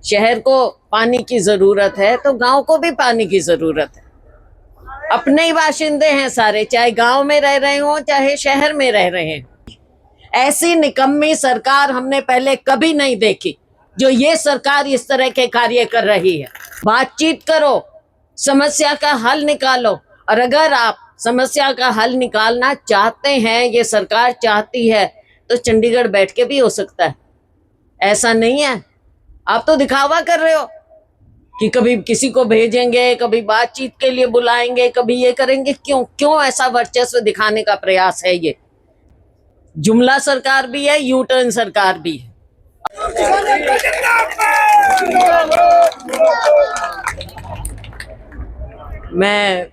शहर को पानी की जरूरत है तो गांव को भी पानी की जरूरत है। अपने ही बाशिंदे हैं सारे, चाहे गांव में रह रहे हो चाहे शहर में रह रहे हैं। ऐसी निकम्मी सरकार हमने पहले कभी नहीं देखी जो ये सरकार इस तरह के कार्य कर रही है। बातचीत करो, समस्या का हल निकालो, और अगर आप समस्या का हल निकालना चाहते हैं, ये सरकार चाहती है, तो चंडीगढ़ बैठ के भी हो सकता है। ऐसा नहीं है, आप तो दिखावा कर रहे हो कि कभी किसी को भेजेंगे, कभी बातचीत के लिए बुलाएंगे, कभी ये करेंगे। क्यों ऐसा वर्चस्व दिखाने का प्रयास है? ये जुमला सरकार भी है, यू टर्न सरकार भी है। मैं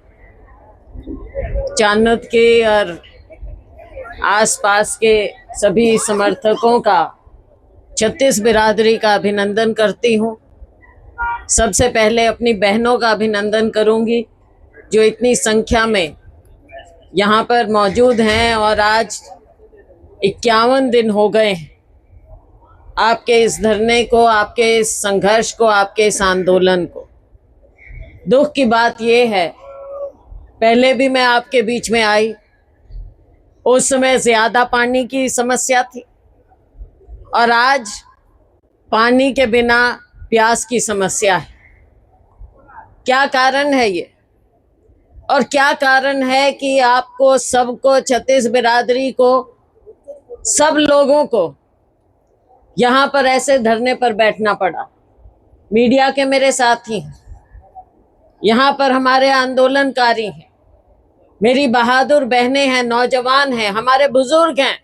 चांदोद के और आसपास के सभी समर्थकों का, छत्तीस बिरादरी का अभिनंदन करती हूँ। सबसे पहले अपनी बहनों का अभिनंदन करूँगी जो इतनी संख्या में यहाँ पर मौजूद हैं, और आज 51 दिन हो गए हैं आपके इस धरने को, आपके इस संघर्ष को, आपके इस आंदोलन को। दुख की बात यह है, पहले भी मैं आपके बीच में आई, उस समय ज्यादा पानी की समस्या थी, और आज पानी के बिना प्यास की समस्या है। क्या कारण है ये? और क्या कारण है कि आपको सबको, छत्तीस बिरादरी को, सब लोगों को यहाँ पर ऐसे धरने पर बैठना पड़ा? मीडिया के मेरे साथी हैं, यहाँ पर हमारे आंदोलनकारी हैं, मेरी बहादुर बहनें हैं, नौजवान हैं, हमारे बुजुर्ग हैं,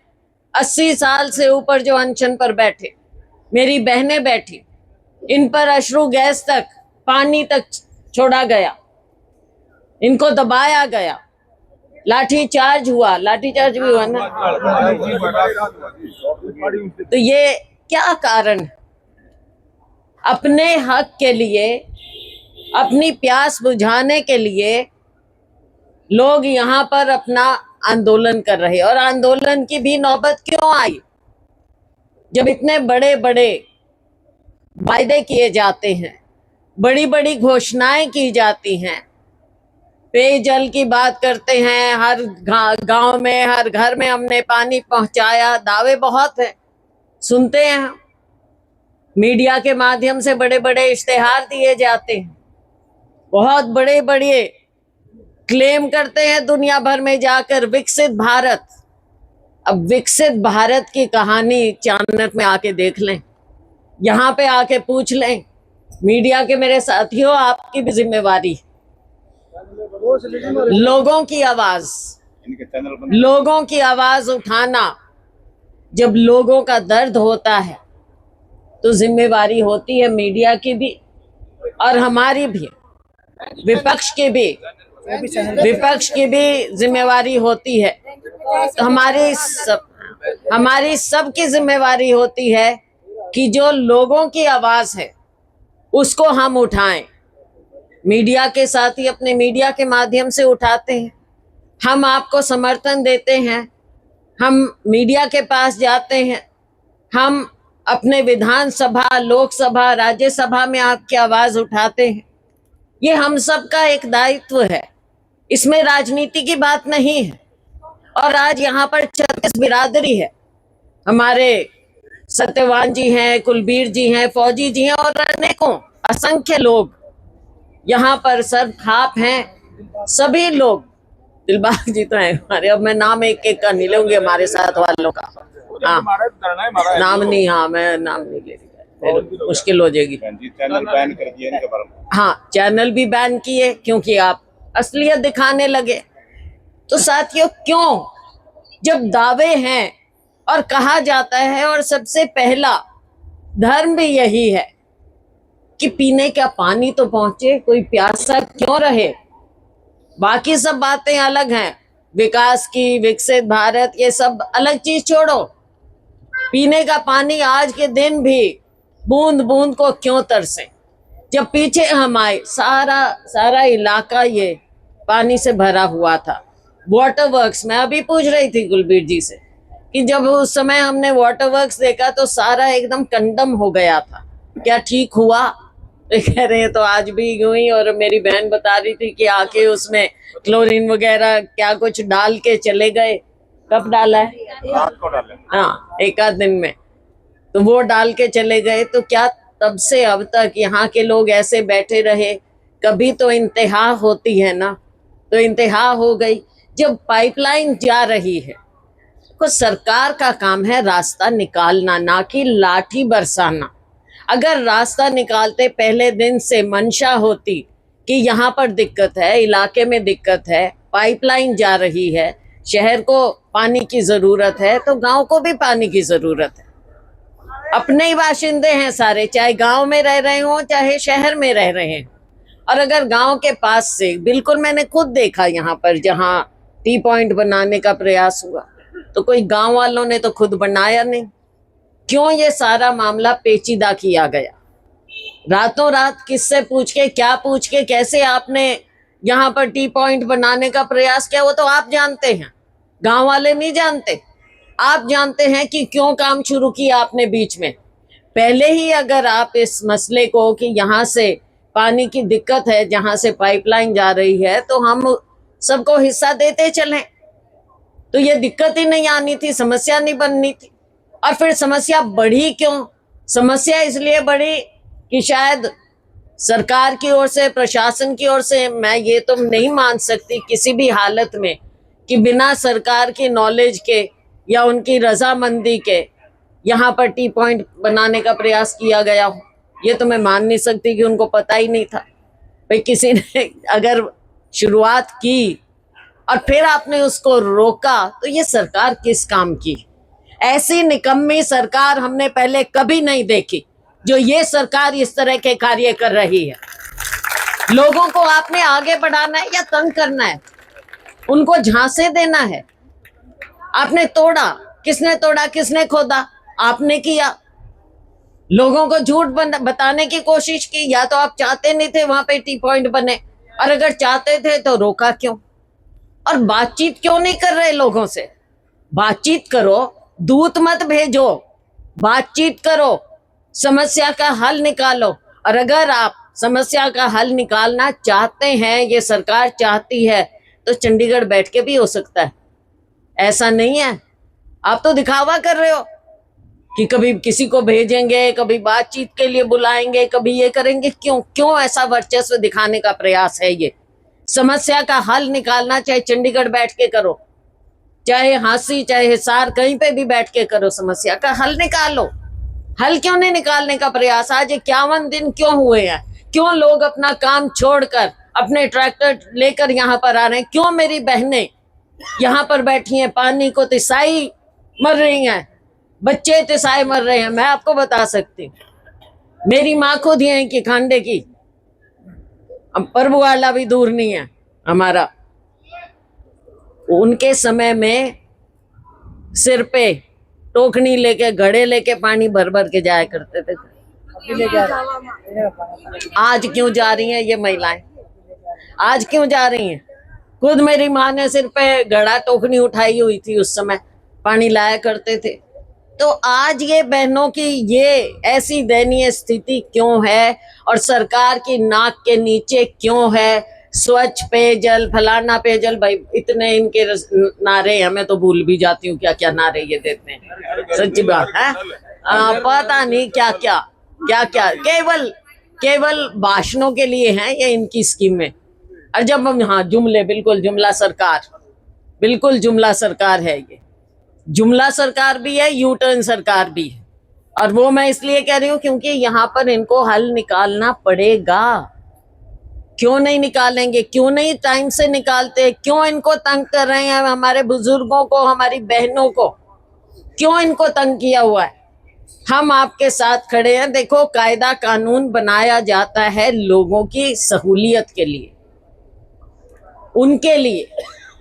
80 साल से ऊपर जो अनशन पर बैठे, मेरी बहनें बैठी, इन पर अश्रु गैस तक, पानी तक छोड़ा गया, इनको दबाया गया, लाठी चार्ज हुआ, लाठी चार्ज भी हुआ ना। तो ये क्या कारण है? अपने हक के लिए, अपनी प्यास बुझाने के लिए लोग यहाँ पर अपना आंदोलन कर रहे हैं। और आंदोलन की भी नौबत क्यों आई? जब इतने बड़े बड़े वायदे किए जाते हैं, बड़ी बड़ी घोषणाएं की जाती हैं, पेयजल की बात करते हैं, हर गांव में, हर घर में हमने पानी पहुंचाया, दावे बहुत हैं, सुनते हैं, मीडिया के माध्यम से बड़े बड़े इश्तेहार दिए जाते हैं, बहुत बड़े बड़े क्लेम करते हैं दुनिया भर में जाकर, विकसित भारत। अब विकसित भारत की कहानी चाणक्य में आके देख लें, यहाँ पे आके पूछ लें। मीडिया के मेरे साथियों, आपकी भी जिम्मेवारी, लोगों की आवाज उठाना। जब लोगों का दर्द होता है तो जिम्मेवारी होती है मीडिया की भी और हमारी भी, विपक्ष की भी जिम्मेवारी होती है। तो हमारी सबकी जिम्मेवारी होती है कि जो लोगों की आवाज है उसको हम उठाएं। मीडिया के साथ ही अपने मीडिया के माध्यम से उठाते हैं, हम आपको समर्थन देते हैं, हम मीडिया के पास जाते हैं, हम अपने विधानसभा, लोकसभा, राज्यसभा में आपकी आवाज उठाते हैं। ये हम सबका एक दायित्व है, इसमें राजनीति की बात नहीं है। और आज यहाँ पर 36 बिरादरी है, हमारे सत्यवान जी हैं, कुलबीर जी हैं, फौजी जी हैं, और अनेकों असंख्य लोग यहाँ पर सब खाप हैं। सभी लोग, दिलबाग जी तो हैं हमारे, अब मैं नाम एक एक का नहीं लूंगी हमारे साथ वालों का। हाँ, नाम नहीं, हाँ मैं नाम नहीं ले रही, मुश्किल हो जाएगी। चैनल बैन कर दिए। हाँ, चैनल भी बैन किए क्योंकि आप असलियत दिखाने लगे। तो साथियों, क्यों? जब दावे हैं और कहा जाता है, और सबसे पहला धर्म भी यही है कि पीने का पानी तो पहुंचे, कोई प्यासा क्यों रहे। बाकी सब बातें अलग हैं, विकास की, विकसित भारत, ये सब अलग चीज छोड़ो। पीने का पानी आज के दिन भी बूंद बूंद को क्यों तरसे। जब पीछे हम आए, सारा इलाका ये पानी से भरा हुआ था। वाटर वर्क्स, मैं अभी पूछ रही थी कुलबीर जी से कि जब उस समय हमने वाटर वर्क्स देखा तो सारा एकदम कंडम हो गया था, क्या ठीक हुआ? तो कह रहे हैं तो आज भी यूं ही। और मेरी बहन बता रही थी कि आके उसमें क्लोरीन वगैरह क्या कुछ डाल के चले गए। कब डाला है? रात को डाले। हाँ, एक आध दिन में। तो वो डाल के चले गए। तो क्या तब से अब तक यहाँ के लोग ऐसे बैठे रहे? कभी तो इंतहा होती है ना। तो इंतहा हो गई। जब पाइपलाइन जा रही है तो सरकार का काम है रास्ता निकालना, ना कि लाठी बरसाना। अगर रास्ता निकालते पहले दिन से मंशा होती कि यहाँ पर दिक्कत है, इलाके में दिक्कत है, पाइपलाइन जा रही है, शहर को पानी की जरूरत है, तो गांव को भी पानी की जरूरत है। अपने ही बाशिंदे हैं सारे, चाहे गांव में रह रहे हो चाहे शहर में रह रहे हैं। और अगर गांव के पास से, बिल्कुल मैंने खुद देखा यहाँ पर जहाँ टी पॉइंट बनाने का प्रयास हुआ, तो कोई गांव वालों ने तो खुद बनाया नहीं। क्यों ये सारा मामला पेचीदा किया गया? रातों रात किससे पूछ के, क्या पूछ के, कैसे आपने यहाँ पर टी पॉइंट बनाने का प्रयास किया, वो तो आप जानते हैं, गांव वाले नहीं जानते। आप जानते हैं कि क्यों काम शुरू किया आपने बीच में। पहले ही अगर आप इस मसले को कि यहाँ से पानी की दिक्कत है, जहां से पाइपलाइन जा रही है, तो हम सबको हिस्सा देते चलें, तो ये दिक्कत ही नहीं आनी थी, समस्या नहीं बननी थी। और फिर समस्या बढ़ी क्यों? समस्या इसलिए बढ़ी कि शायद सरकार की ओर से, प्रशासन की ओर से, मैं ये तो नहीं मान सकती किसी भी हालत में कि बिना सरकार की नॉलेज के या उनकी रजामंदी के यहाँ पर टी पॉइंट बनाने का प्रयास किया गया हो। ये तो मैं मान नहीं सकती कि उनको पता ही नहीं था। भाई किसी ने अगर शुरुआत की और फिर आपने उसको रोका, तो ये सरकार किस काम की? ऐसी निकम्मी सरकार हमने पहले कभी नहीं देखी जो ये सरकार इस तरह के कार्य कर रही है। लोगों को आपने आगे बढ़ाना है या तंग करना है? उनको झांसे देना है? आपने तोड़ा, किसने तोड़ा, किसने खोदा? आपने किया। लोगों को झूठ बताने की कोशिश की। या तो आप चाहते नहीं थे वहां पे टी पॉइंट बने, और अगर चाहते थे तो रोका क्यों? और बातचीत क्यों नहीं कर रहे लोगों से? बातचीत करो, दूत मत भेजो, बातचीत करो, समस्या का हल निकालो। और अगर आप समस्या का हल निकालना चाहते हैं, ये सरकार चाहती है, तो चंडीगढ़ बैठ के भी हो सकता है। ऐसा नहीं है। आप तो दिखावा कर रहे हो कि कभी किसी को भेजेंगे, कभी बातचीत के लिए बुलाएंगे, कभी ये करेंगे। क्यों क्यों ऐसा वर्चस्व दिखाने का प्रयास है? ये समस्या का हल निकालना चाहे चंडीगढ़ बैठ के करो, चाहे हांसी, चाहे हिसार, कहीं पे भी बैठ के करो, समस्या का हल निकालो। हल क्यों नहीं निकालने का प्रयास? आज 51 दिन क्यों हुए हैं? क्यों लोग अपना काम छोड़कर अपने ट्रैक्टर लेकर यहाँ पर आ रहे हैं? क्यों मेरी बहनें यहाँ पर बैठी हैं, पानी को तिसाई मर रही हैं, बच्चे तिसाई मर रहे हैं? मैं आपको बता सकती हूँ, मेरी माँ खुद ही है कि खांडे की, अब पर्व वाला भी दूर नहीं है हमारा। उनके समय में सिर पे टोकनी लेके, घड़े लेके पानी भर भर के जाया करते थे। आज क्यों जा रही हैं ये महिलाएं? आज क्यों जा रही हैं? खुद मेरी माँ ने सिर पे घड़ा टोकनी उठाई हुई थी, उस समय पानी लाया करते थे। तो आज ये बहनों की ये ऐसी दयनीय स्थिति क्यों है? और सरकार की नाक के नीचे क्यों है? स्वच्छ पेयजल, फलाना पेयजल, भाई इतने इनके नारे हैं, मैं तो भूल भी जाती हूँ क्या क्या नारे ये देते हैं। सच्ची बात है, पता नहीं क्या क्या क्या क्या, केवल भाषणों के लिए हैं ये इनकी स्कीमें। और जब हम, हाँ, जुमले, बिल्कुल जुमला सरकार, बिल्कुल जुमला सरकार है ये। जुमला सरकार भी है, यू टर्न सरकार भी है। और वो मैं इसलिए कह रही हूँ क्योंकि यहाँ पर इनको हल निकालना पड़ेगा। क्यों नहीं निकालेंगे? क्यों नहीं टाइम से निकालते? क्यों इनको तंग कर रहे हैं? हमारे बुजुर्गों को, हमारी बहनों को क्यों इनको तंग किया हुआ है? हम आपके साथ खड़े हैं। देखो, कायदा कानून बनाया जाता है लोगों की सहूलियत के लिए, उनके लिए।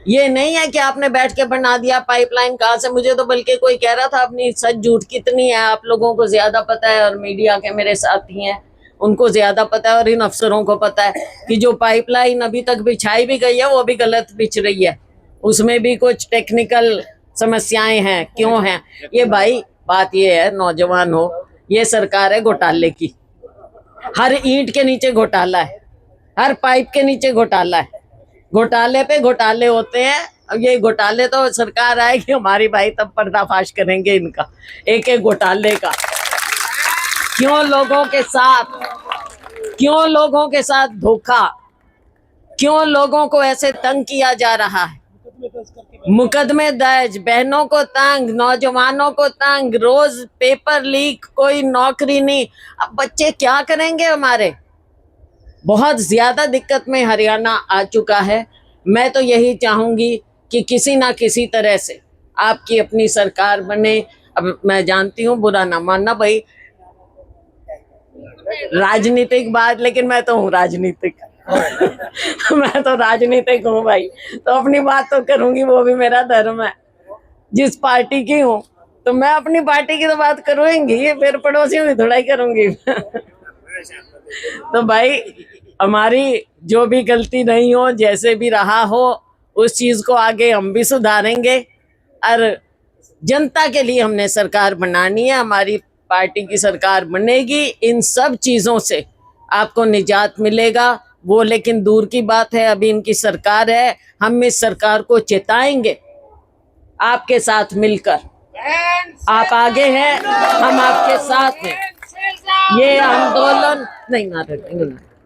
ये नहीं है कि आपने बैठ के बना दिया पाइपलाइन। कहाँ से? मुझे तो बल्कि कोई कह रहा था अपनी सच झूठ कितनी है आप लोगों को ज्यादा पता है, और मीडिया के मेरे साथी हैं उनको ज्यादा पता है, और इन अफसरों को पता है कि जो पाइपलाइन अभी तक बिछाई भी गई है वो भी गलत बिछ रही है, उसमें भी कुछ टेक्निकल समस्याएं हैं। क्यों हैं ये? भाई बात ये है, नौजवान हो, ये सरकार है घोटाले की, हर ईंट के नीचे घोटाला है, हर पाइप के नीचे घोटाला है, घोटाले पे घोटाले होते हैं। अब ये घोटाले तो सरकार आएगी हमारी भाई, तब पर्दाफाश करेंगे इनका एक एक घोटाले का। क्यों लोगों के साथ धोखा, क्यों लोगों को ऐसे तंग किया जा रहा है, मुकदमे दर्ज, बहनों को तंग, नौजवानों को तंग, रोज पेपर लीक, कोई नौकरी नहीं। अब बच्चे क्या करेंगे हमारे? बहुत ज्यादा दिक्कत में हरियाणा आ चुका है। मैं तो यही चाहूंगी कि किसी ना किसी तरह से आपकी अपनी सरकार बने। अब मैं जानती हूँ, बुरा ना मानना भाई, राजनीतिक बात, लेकिन मैं तो हूँ राजनीतिक मैं तो राजनीतिक हूँ भाई, तो अपनी बात तो करूंगी, वो भी मेरा धर्म है। जिस पार्टी की हूँ तो मैं अपनी पार्टी की तो बात करूंगी, फिर पड़ोसियों की थोड़ा ही करूंगी तो भाई हमारी जो भी गलती नहीं हो, जैसे भी रहा हो, उस चीज को आगे हम भी सुधारेंगे। और जनता के लिए हमने सरकार बनानी है, हमारी पार्टी की सरकार बनेगी। इन सब चीजों से आपको निजात मिलेगा, वो लेकिन दूर की बात है। अभी इनकी सरकार है, हम इस सरकार को चेताएंगे आपके साथ मिलकर। आप आगे हैं, हम आपके साथ हैं। ये आंदोलन नहीं,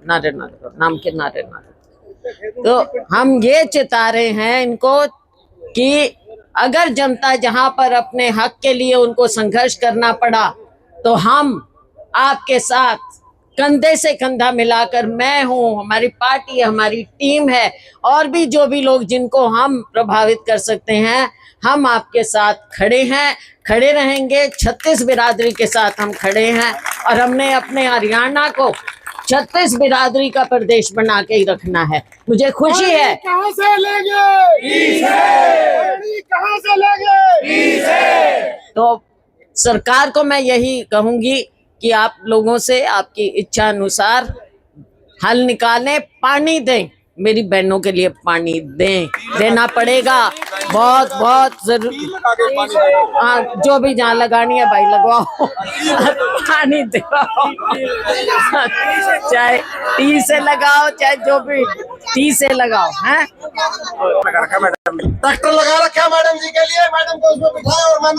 नारे नाम के नारे, तो हम ये चिता रहे हैं इनको कि अगर जनता जहां पर अपने हक के लिए उनको संघर्ष करना पड़ा, तो हम आपके साथ कंधे से कंधा मिलाकर, मैं हूं, हमारी पार्टी है, हमारी टीम है, और भी जो भी लोग जिनको हम प्रभावित कर सकते हैं, हम आपके साथ खड़े हैं, खड़े रहेंगे। 36 बिरादरी के साथ हम खड़े हैं, और हमने अपने हरियाणा को 36 बिरादरी का प्रदेश बना के ही रखना है। मुझे खुशी है। कहां से लेंगे? कहां से लेंगे? तो सरकार को मैं यही कहूंगी कि आप लोगों से आपकी इच्छा अनुसार हल निकालें, पानी दें, मेरी बहनों के लिए पानी दें, देना पड़ेगा, बहुत बहुत जरूरी। हाँ, जो भी जहाँ लगानी है भाई लगवाओ पानी दो, चाहे टी से लगाओ, चाहे जो भी टी से लगाओ। हैं ट्रैक्टर लगा रखा है मैडम जी के लिए, मैडम को उसमें बिठाया और मैंने